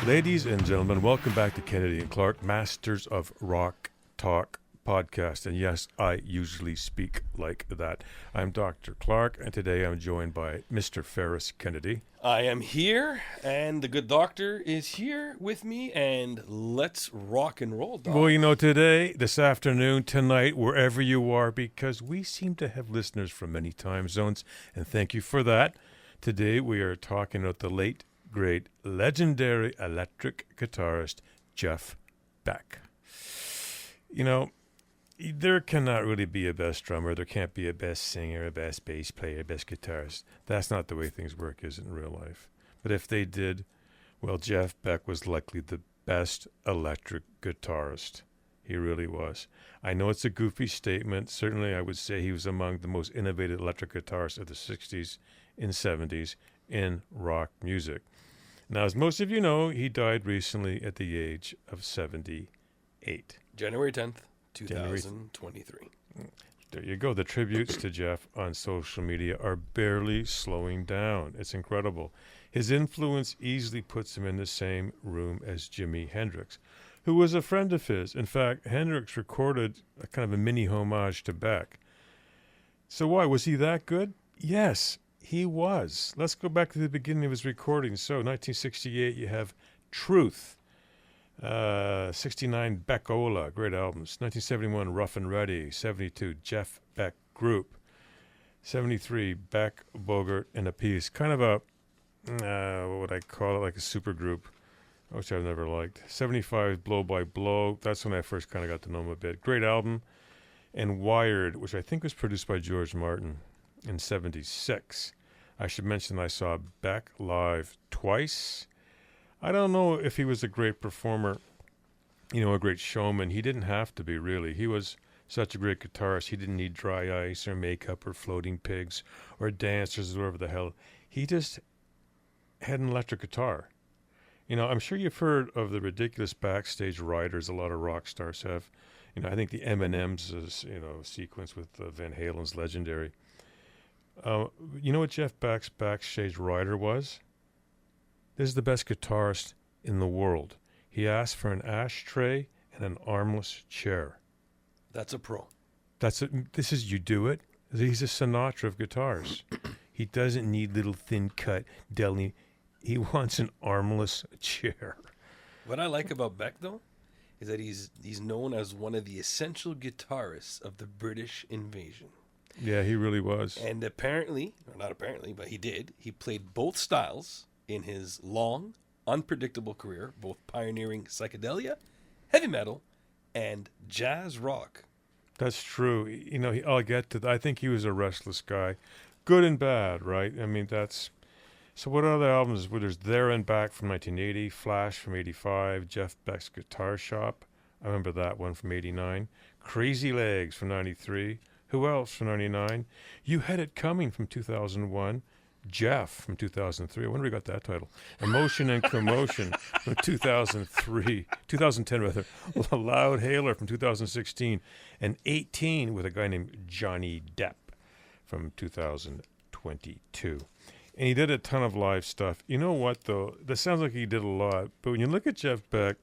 Ladies and gentlemen, welcome back to Kennedy and Clark, Masters of Rock Talk podcast. And yes, I usually speak like that. I'm Dr. Clark, and today I'm joined by Mr. Ferris Kennedy. I am here, and the good doctor is here with me, and let's rock and roll, Doc. Well, you know, today, this afternoon, tonight, wherever you are, because we seem to have listeners from many time zones, and thank you for that. Today we are talking about the late, great, legendary electric guitarist, Jeff Beck. You know, there cannot really be a best drummer. There can't be a best singer, a best bass player, a best guitarist. That's not the way things work, is it, in real life? But if they did, well, Jeff Beck was likely the best electric guitarist. He really was. I know it's a goofy statement. Certainly, I would say he was among the most innovative electric guitarists of the 60s and 70s in rock music. Now, as most of you know, he died recently at the age of 78. January 10th, 2023. There you go. The tributes to Jeff on social media are barely slowing down. It's incredible. His influence easily puts him in the same room as Jimi Hendrix, who was a friend of his. In fact, Hendrix recorded a kind of a mini homage to Beck. So why? Was he that good? Yes, he was. Let's go back to the beginning of his recording. So 1968, you have Truth. 69, Beckola, great albums. 1971, Rough and Ready. 72, Jeff Beck Group. 73, Beck, Bogert, and a Piece. Kind of a, what would I call it, like a super group, which I've never liked. 75, Blow by Blow. That's when I first kind of got to know him a bit. Great album. And Wired, which I think was produced by George Martin in 76. I should mention I saw Beck live twice. I don't know if he was a great performer, you know, a great showman. He didn't have to be, really. He was such a great guitarist. He didn't need dry ice or makeup or floating pigs or dancers or whatever the hell. He just had an electric guitar. You know, I'm sure you've heard of the ridiculous backstage riders a lot of rock stars have. You know, I think the M&M's, sequence with Van Halen's legendary. You know what Jeff Beck's backstage rider was? This is the best guitarist in the world. He asked for an ashtray and an armless chair. That's a pro. This is you do it. He's a Sinatra of guitars. He doesn't need little thin cut deli. He wants an armless chair. What I like about Beck, though, is that he's known as one of the essential guitarists of the British invasion. Yeah, he really was. And apparently, or not apparently, but he did. He played both styles in his long, unpredictable career, both pioneering psychedelia, heavy metal, and jazz rock. That's true. You know, I'll get to that. I think he was a restless guy. Good and bad, right? I mean, so what other albums? Well, there's There and Back from 1980, Flash from 85, Jeff Beck's Guitar Shop. I remember that one from 89. Crazy Legs from 93. Who else from 99? You Had It Coming from 2001. Jeff from 2003. I wonder who got that title. Emotion and Commotion from 2010 rather. Loud Hailer from 2016. And 18 with a guy named Johnny Depp from 2022. And he did a ton of live stuff. You know what, though? That sounds like he did a lot. But when you look at Jeff Beck,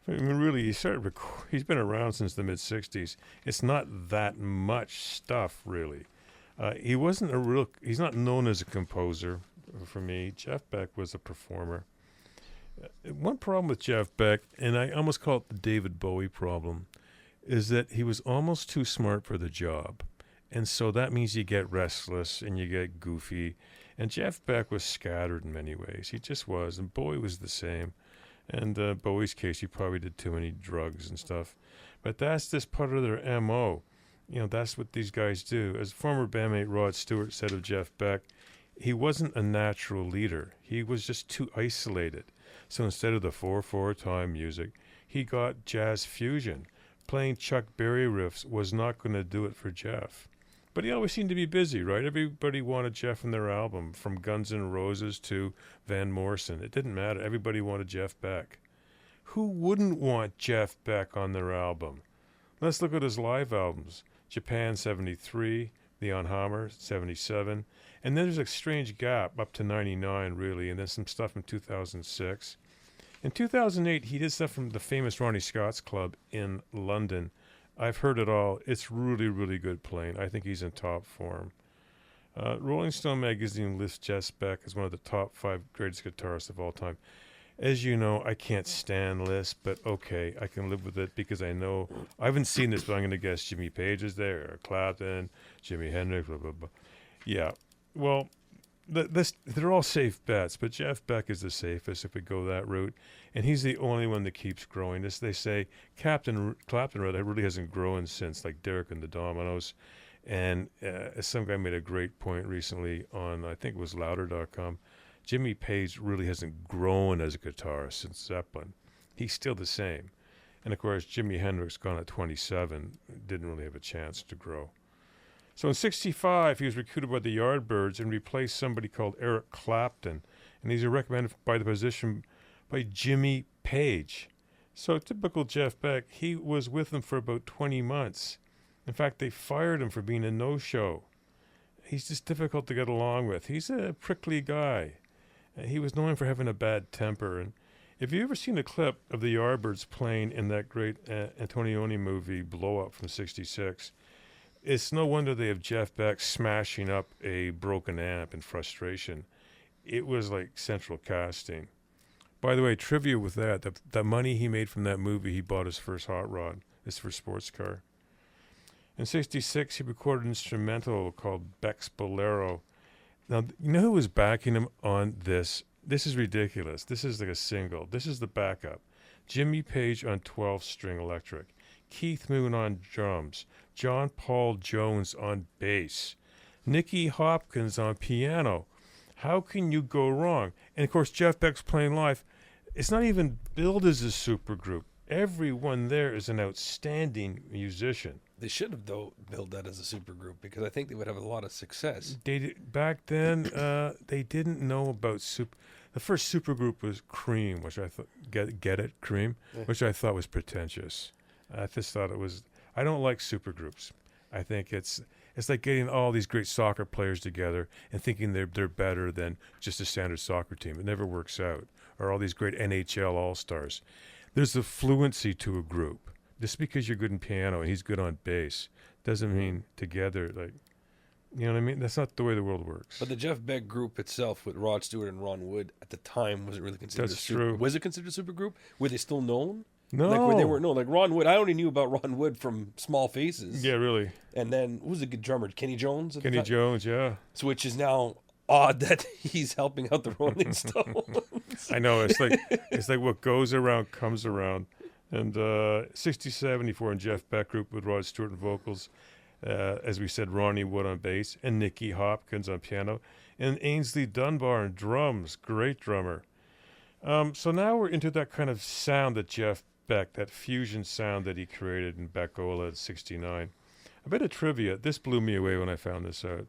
I mean, really, he's been around since the mid-'60s. It's not that much stuff, really. He's not known as a composer for me. Jeff Beck was a performer. One problem with Jeff Beck, and I almost call it the David Bowie problem, is that he was almost too smart for the job. And so that means you get restless and you get goofy. And Jeff Beck was scattered in many ways. He just was. And Bowie was the same. And Bowie's case, he probably did too many drugs and stuff. But that's just part of their M.O. You know, that's what these guys do. As former bandmate Rod Stewart said of Jeff Beck, he wasn't a natural leader. He was just too isolated. So instead of the 4/4 time music, he got jazz fusion. Playing Chuck Berry riffs was not going to do it for Jeff. But he always seemed to be busy, right? Everybody wanted Jeff in their album, from Guns N' Roses to Van Morrison. It didn't matter. Everybody wanted Jeff Beck. Who wouldn't want Jeff Beck on their album? Let's look at his live albums. Japan 73, Leon Hammer, 77. And then there's a strange gap up to 99, really, and then some stuff from 2006. In 2008, he did stuff from the famous Ronnie Scott's Club in London. I've heard it all. It's really, really good playing. I think he's in top form. Rolling Stone magazine lists Jeff Beck as one of the top 5 greatest guitarists of all time. As you know, I can't stand lists, but okay, I can live with it because I know I haven't seen this, but I'm going to guess Jimmy Page is there, or Clapton, Jimi Hendrix, blah blah blah. Yeah, well, they're all safe bets, but Jeff Beck is the safest if we go that route, and he's the only one that keeps growing. This they say Clapton really hasn't grown since like Derek and the Dominoes, and some guy made a great point recently on I think it was Louder.com. Jimmy Page really hasn't grown as a guitarist since Zeppelin. He's still the same. And, of course, Jimi Hendrix, gone at 27, didn't really have a chance to grow. So in 65, he was recruited by the Yardbirds and replaced somebody called Eric Clapton. And he's recommended by the position by Jimmy Page. So typical Jeff Beck, he was with them for about 20 months. In fact, they fired him for being a no-show. He's just difficult to get along with. He's a prickly guy. He was known for having a bad temper. And if you've ever seen a clip of the Yardbirds playing in that great Antonioni movie, Blow Up from 66, it's no wonder they have Jeff Beck smashing up a broken amp in frustration. It was like central casting. By the way, trivia with that, the money he made from that movie, he bought his first hot rod, his first sports car. In 66, he recorded an instrumental called Beck's Bolero. Now, you know who was backing him on this? This is ridiculous. This is like a single. This is the backup. Jimmy Page on 12-string electric. Keith Moon on drums. John Paul Jones on bass. Nicky Hopkins on piano. How can you go wrong? And, of course, Jeff Beck's playing live. It's not even billed as a supergroup. Everyone there is an outstanding musician. They should have, though, built that as a supergroup because I think they would have a lot of success. Back then, they didn't know about super. The first supergroup was Cream, which I thought get it, Cream, which I thought was pretentious. I just thought it was. I don't like supergroups. I think it's like getting all these great soccer players together and thinking they're better than just a standard soccer team. It never works out. Or all these great NHL all-stars. There's a fluency to a group. Just because you're good in piano and he's good on bass doesn't mean together, like, you know what I mean? That's not the way the world works. But the Jeff Beck group itself with Rod Stewart and Ron Wood at the time wasn't really considered That's true. Was it considered a supergroup? Were they still known? No. Like where they weren't known. Like Ron Wood, I only knew about Ron Wood from Small Faces. Yeah, really. And then who was a good drummer? Kenny Jones? Kenny Jones, yeah. So which is now odd that he's helping out the Rolling Stones. I know. It's like what goes around comes around. And 60-74 in Jeff Beck group with Rod Stewart on vocals. As we said, Ronnie Wood on bass and Nicky Hopkins on piano. And Ainsley Dunbar on drums. Great drummer. So now we're into that kind of sound that Jeff Beck, that fusion sound that he created in Beckola at 69. A bit of trivia. This blew me away when I found this out.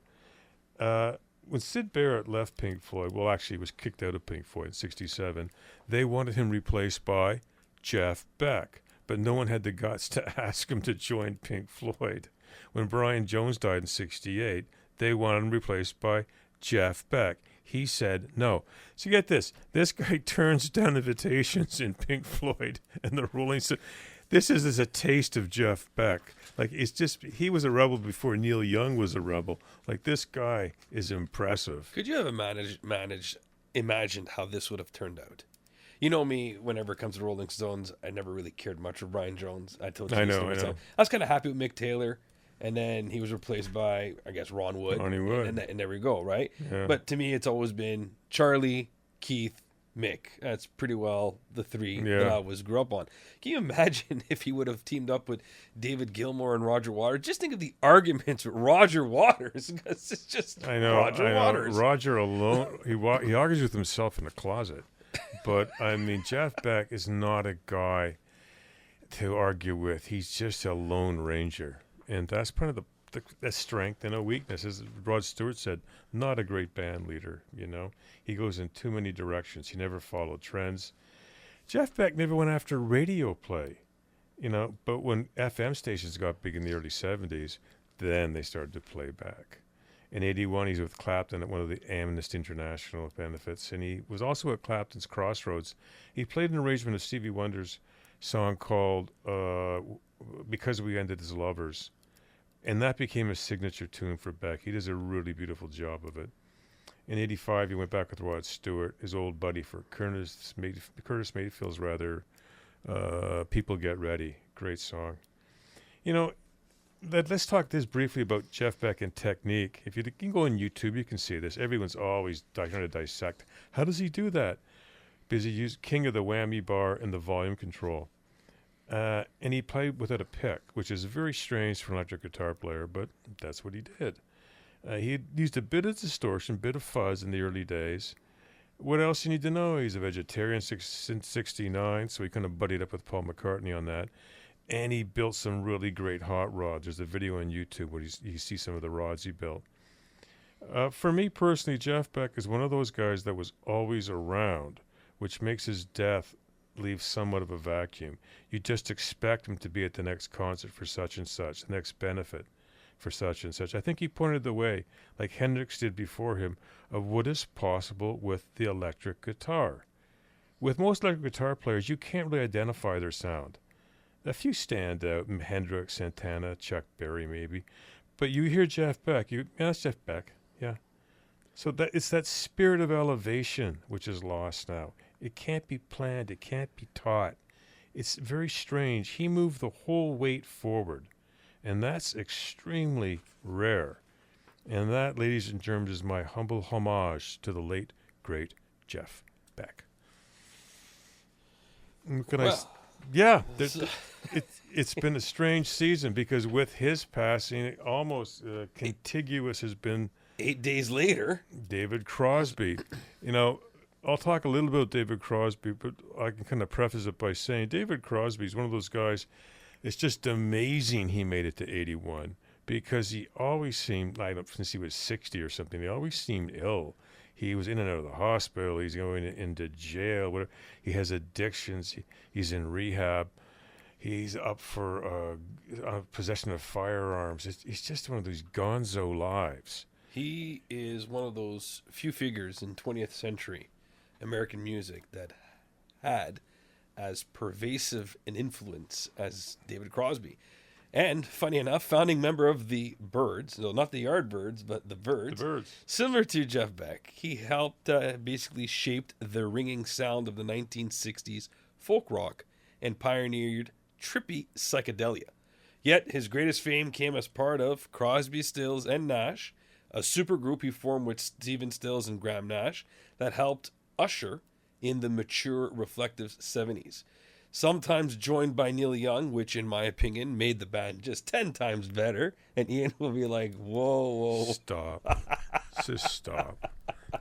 When Syd Barrett left Pink Floyd, well, actually he was kicked out of Pink Floyd in 67, they wanted him replaced by Jeff Beck, but no one had the guts to ask him to join Pink Floyd. When Brian Jones died in 68, they wanted him replaced by Jeff Beck. He said no. So get this. This guy turns down invitations in Pink Floyd and the Rolling Stones. This is a taste of Jeff Beck. Like, it's just, he was a rebel before Neil Young was a rebel. Like, this guy is impressive. Could you have imagined how this would have turned out? You know me, whenever it comes to Rolling Stones, I never really cared much for Brian Jones. I told you this every time. I was kind of happy with Mick Taylor, and then he was replaced by, I guess, Ron Wood. Ronnie Wood. And there we go, right? Yeah. But to me, it's always been Charlie, Keith, Mick. That's pretty well the three that I grew up on. Can you imagine if he would have teamed up with David Gilmour and Roger Waters? Just think of the arguments with Roger Waters. It's just Roger Waters. Roger alone, he argues with himself in the closet. But, I mean, Jeff Beck is not a guy to argue with. He's just a lone ranger. And that's part of the strength and a weakness. As Rod Stewart said, not a great band leader, you know. He goes in too many directions. He never followed trends. Jeff Beck never went after radio play, you know. But when FM stations got big in the early 70s, then they started to play back. In 81, he's with Clapton at one of the Amnesty International benefits, and he was also at Clapton's Crossroads. He played an arrangement of Stevie Wonder's song called Because We Ended as Lovers, and that became a signature tune for Beck. He does a really beautiful job of it. In 85, he went back with Rod Stewart, his old buddy for Curtis Mayfield's People Get Ready. Great song. You know, let's talk this briefly about Jeff Beck and technique. If you can go on YouTube, you can see this. Everyone's always trying to dissect. How does he do that? Because he used king of the whammy bar and the volume control. And he played without a pick, which is very strange for an electric guitar player, but that's what he did. He used a bit of distortion, a bit of fuzz in the early days. What else you need to know? He's a vegetarian since 1969, so he kind of buddied up with Paul McCartney on that. And he built some really great hot rods. There's a video on YouTube where you see some of the rods he built. For me personally, Jeff Beck is one of those guys that was always around, which makes his death leave somewhat of a vacuum. You just expect him to be at the next concert for such and such, the next benefit for such and such. I think he pointed the way, like Hendrix did before him, of what is possible with the electric guitar. With most electric guitar players, you can't really identify their sound. A few stand out, Hendrix, Santana, Chuck Berry maybe. But you hear Jeff Beck, that's Jeff Beck, yeah. So it's that spirit of elevation which is lost now. It can't be planned, it can't be taught. It's very strange. He moved the whole weight forward, and that's extremely rare. And that, ladies and germs, is my humble homage to the late, great Jeff Beck. Yeah, it's been a strange season because with his passing, almost contiguous has been 8 days later, David Crosby. You know, I'll talk a little bit about David Crosby, but I can kind of preface it by saying David Crosby is one of those guys. It's just amazing he made it to 81 because he always seemed, like since he was 60 or something, he always seemed ill. He was in and out of the hospital. He's going into jail. Whatever. He has addictions. He's in rehab. He's up for possession of firearms. He's just one of those gonzo lives. He is one of those few figures in 20th century American music that had as pervasive an influence as David Crosby. And, funny enough, founding member of the Byrds, no, not the Yardbirds, but the Byrds. The Byrds. Similar to Jeff Beck, he helped basically shaped the ringing sound of the 1960s folk rock and pioneered trippy psychedelia. Yet, his greatest fame came as part of Crosby, Stills, and Nash, a supergroup he formed with Stephen Stills and Graham Nash that helped usher in the mature, reflective 70s. Sometimes joined by Neil Young, which in my opinion made the band just 10 times better. And Ian will be like, whoa. Stop. Just stop.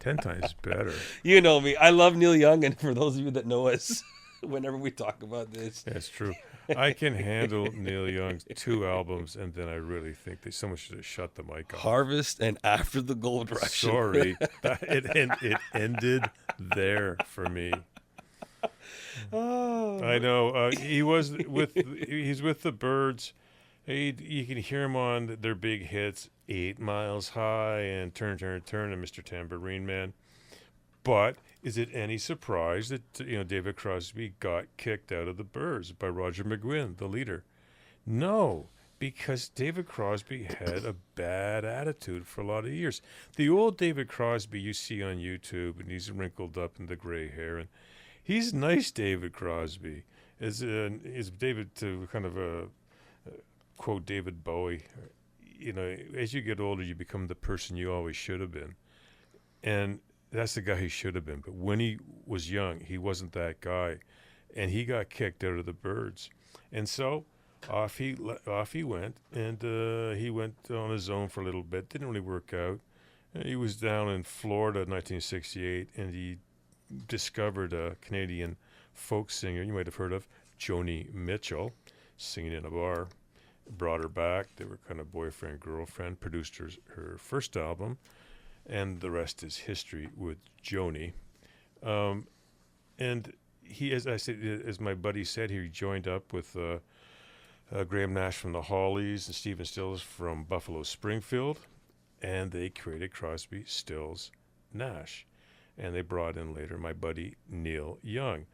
10 times better. You know me. I love Neil Young. And for those of you that know us, whenever we talk about this. That's true. I can handle Neil Young's 2 albums, and then I really think that someone should have shut the mic off. Harvest and After the Gold Rush. Sorry. It ended there for me. Oh. I know. He's with the Byrds. You can hear him on their big hits, 8 Miles High and Turn, Turn, Turn, and Mr. Tambourine Man. But is it any surprise that David Crosby got kicked out of the Byrds by Roger McGuinn, the leader? No, because David Crosby had a bad attitude for a lot of years. The old David Crosby you see on YouTube, and he's wrinkled up in the gray hair, and he's nice, David Crosby. Is David to kind of quote David Bowie? As you get older, you become the person you always should have been, and that's the guy he should have been. But when he was young, he wasn't that guy, and he got kicked out of the Byrds, and so off he went, and he went on his own for a little bit. Didn't really work out. He was down in Florida in 1968, and he discovered a Canadian folk singer you might have heard of, Joni Mitchell, singing in a bar. Brought her back. They were kind of boyfriend, girlfriend, produced her first album, and the rest is history with Joni. And he, as I said, as my buddy said, he joined up with Graham Nash from the Hollies and Stephen Stills from Buffalo Springfield, and they created Crosby, Stills, Nash. And they brought in later my buddy Neil Young.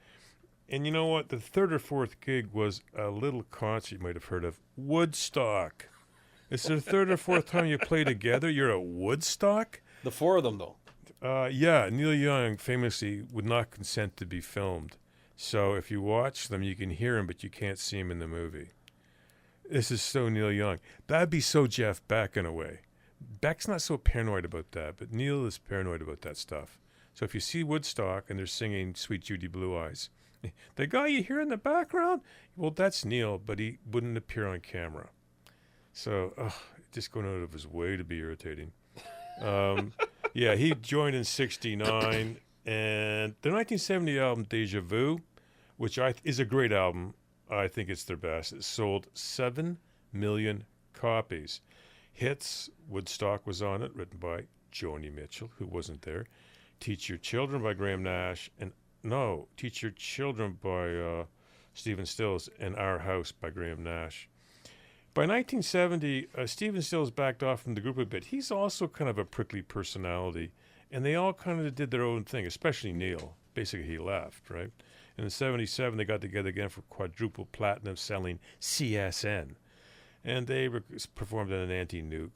And you know what? The third or fourth gig was a little concert you might have heard of, Woodstock. It's the third or fourth time you play together. You're at Woodstock? The four of them, though. Yeah, Neil Young famously would not consent to be filmed. So if you watch them, you can hear him, but you can't see him in the movie. This is so Neil Young. That'd be so Jeff Beck in a way. Beck's not so paranoid about that, but Neil is paranoid about that stuff. So if you see Woodstock and they're singing Sweet Judy Blue Eyes, the guy you hear in the background, well, that's Neil, but he wouldn't appear on camera. So just going out of his way to be irritating. Yeah, he joined in 1969, and the 1970 album Deja Vu, which is a great album, I think it's their best. It sold 7 million copies. Hits, Woodstock was on it, written by Joni Mitchell, who wasn't there. Teach Your Children by Graham Nash, Teach Your Children by Stephen Stills, and Our House by Graham Nash. By 1970, Stephen Stills backed off from the group a bit. He's also kind of a prickly personality, and they all kind of did their own thing, especially Neil. Basically, he left, right? And in 1977, they got together again for quadruple platinum selling CSN. And they performed at an Anti-Nuke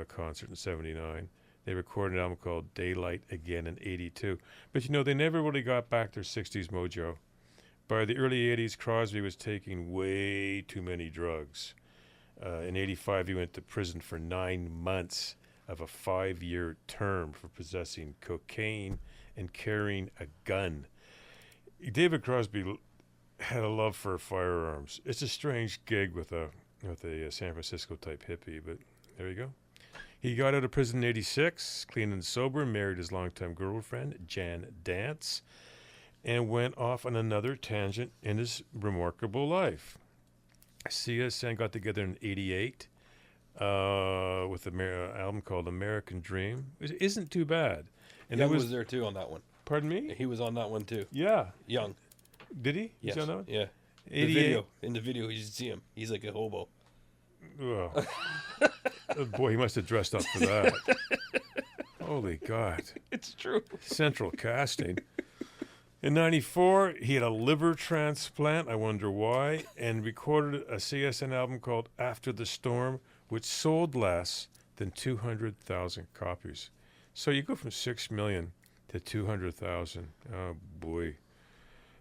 concert in 1979. They recorded an album called Daylight again in 1982. But, they never really got back their 60s mojo. By the early 80s, Crosby was taking way too many drugs. In 1985, he went to prison for 9 months of a 5-year term for possessing cocaine and carrying a gun. David Crosby had a love for firearms. It's a strange gig with a San Francisco type hippie, but there you go. He got out of prison in 1986, clean and sober, married his longtime girlfriend, Jan Dance, and went off on another tangent in his remarkable life. CSN got together in 1988 with an album called American Dream. It isn't too bad. And Young was there too on that one. Pardon me? He was on that one too. Yeah. Young. Did he? Yes. He's on that one? Yeah. In the video, you should see him. He's like a hobo. Oh. Oh, boy, he must have dressed up for that. Holy God. It's true. Central casting. In 1994, he had a liver transplant, I wonder why, and recorded a CSN album called After the Storm, which sold less than 200,000 copies. So you go from 6 million to 200,000. Oh, boy.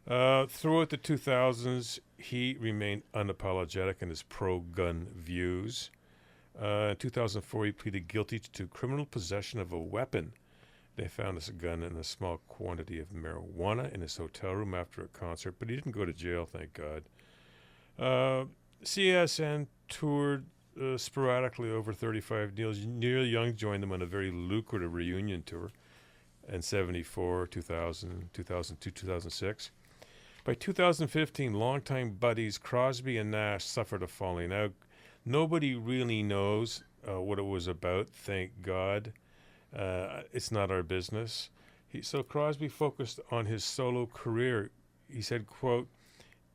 Throughout the 2000s, he remained unapologetic in his pro-gun views. In 2004, he pleaded guilty to criminal possession of a weapon. They found this gun and a small quantity of marijuana in his hotel room after a concert, but he didn't go to jail, thank God. CSN toured sporadically over 35 years. Neil Young joined them on a very lucrative reunion tour in 74, 2000, 2002, 2006. By 2015, longtime buddies Crosby and Nash suffered a falling out. Nobody really knows what it was about, thank God. It's not our business. So Crosby focused on his solo career. He said, quote,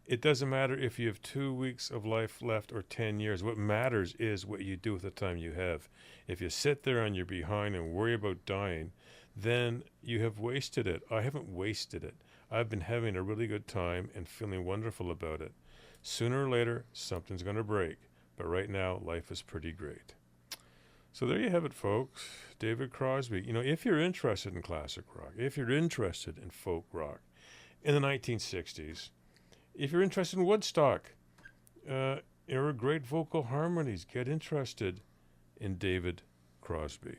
"It doesn't matter if you have 2 weeks of life left or 10 years. What matters is what you do with the time you have. If you sit there on your behind and worry about dying, then you have wasted it. I haven't wasted it. I've been having a really good time and feeling wonderful about it. Sooner or later, something's going to break. But right now, life is pretty great." So there you have it, folks. David Crosby. If you're interested in classic rock, if you're interested in folk rock in the 1960s, if you're interested in Woodstock, era great vocal harmonies, get interested in David Crosby.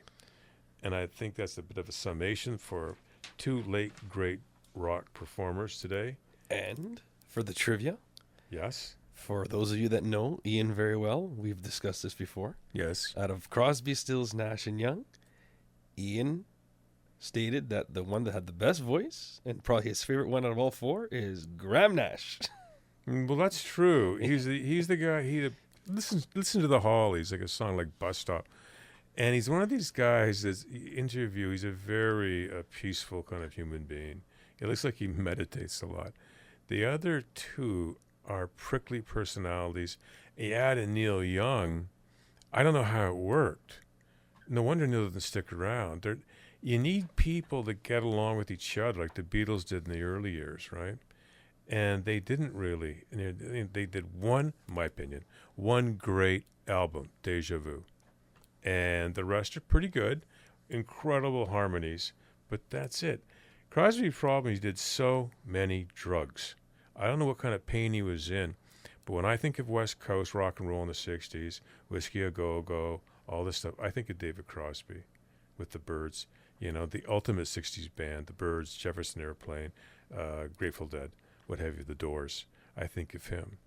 And I think that's a bit of a summation for 2 late great rock performers today. And for the trivia, Yes. for those of you that know Ian very well, we've discussed this before. Yes. Out of Crosby, Stills, Nash, and Young, Ian stated that the one that had the best voice, and probably his favorite one out of all 4, is Graham Nash. Well, that's true. He's the guy. Listen to the Hollies, like a song like Bus Stop, and he's one of these guys that's interview. He's a very peaceful kind of human being. It looks like he meditates a lot. The other 2 are prickly personalities, He added Neil Young. I don't know how it worked. No wonder Neil didn't stick around. You need people that get along with each other, like the Beatles did in the early years, right? And they didn't really. And they did one, in my opinion, one great album, Deja Vu. And the rest are pretty good, incredible harmonies, but that's it. Crosby's problem is he did so many drugs. I don't know what kind of pain he was in, but when I think of West Coast rock and roll in the 60s, Whiskey A Go-Go, all this stuff, I think of David Crosby with the Byrds, the ultimate 60s band, the Byrds, Jefferson Airplane, Grateful Dead, what have you, the Doors. I think of him.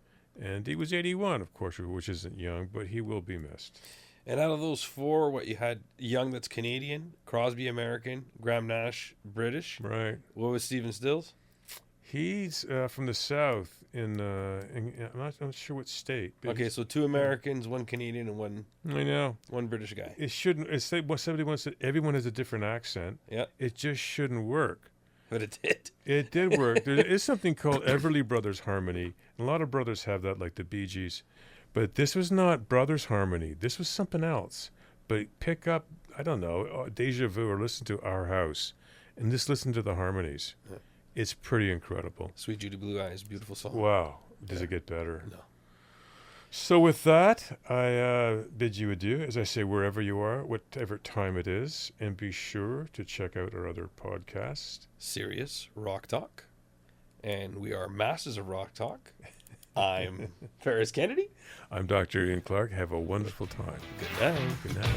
And he was 81, of course, which isn't young, but he will be missed. And out of those four, what you had Young, that's Canadian, Crosby American, Graham Nash British. Right. What was Stephen Stills? He's from the South I'm not sure what state. Okay, so two Americans, one Canadian, and one British guy. It shouldn't. It's like what somebody once said. Everyone has a different accent. Yeah. It just shouldn't work. But it did. It did work. There is something called Everly Brothers Harmony. A lot of brothers have that, like the Bee Gees. But this was not Brothers Harmony. This was something else. But pick up, I don't know, Deja Vu or listen to Our House and just listen to the harmonies. Yeah. It's pretty incredible. Sweet Judy Blue Eyes, beautiful song. Wow. Does it get better? No. So with that, I bid you adieu, as I say, wherever you are, whatever time it is, and be sure to check out our other podcast. Serious Rock Talk. And we are masters of Rock Talk. I'm Ferris Kennedy. I'm Dr. Ian Clark. Have a wonderful time. Good night. Good night.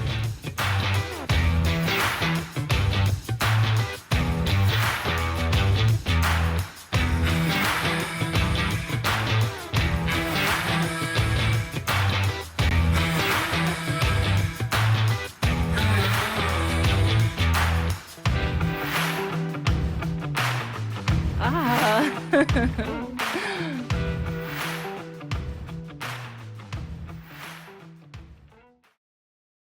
Ah.